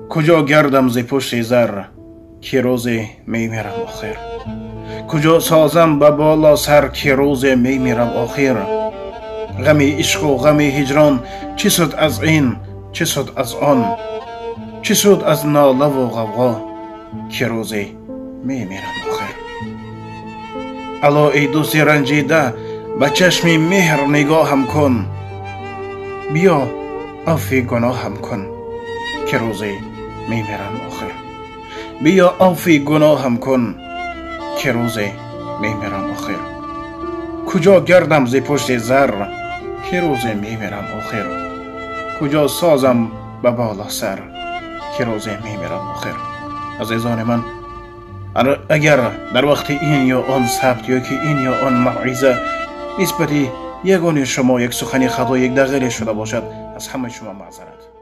کجا گردم ز پشت زر که روزی میمیرم آخر. کجا سازم به بالا سر که روزی میمیرم آخر. غم عشق و غم هجران چه شد از این چه شد از آن، چه شد از ناله و غوغا که روزی میمیرم آخر. الا ای دوست رنجیده به چشم مهر نگاهم کن، بیا عفو گناهم کن که روزی میمیرم آخر. بیا عفو گناهم کن که روزی میمیرم آخر. کجا گردم ز پشت زر که روزی میمیرم آخر. کجا سازم به بالا سر که روزی میمیرم آخر. عزیزان من، اگر در وقت این یا آن ثبت یا که این یا آن موعظه نسبت یگان شما یک سخنی خطا یک دقیقه شده باشد، از همه شما معذرت.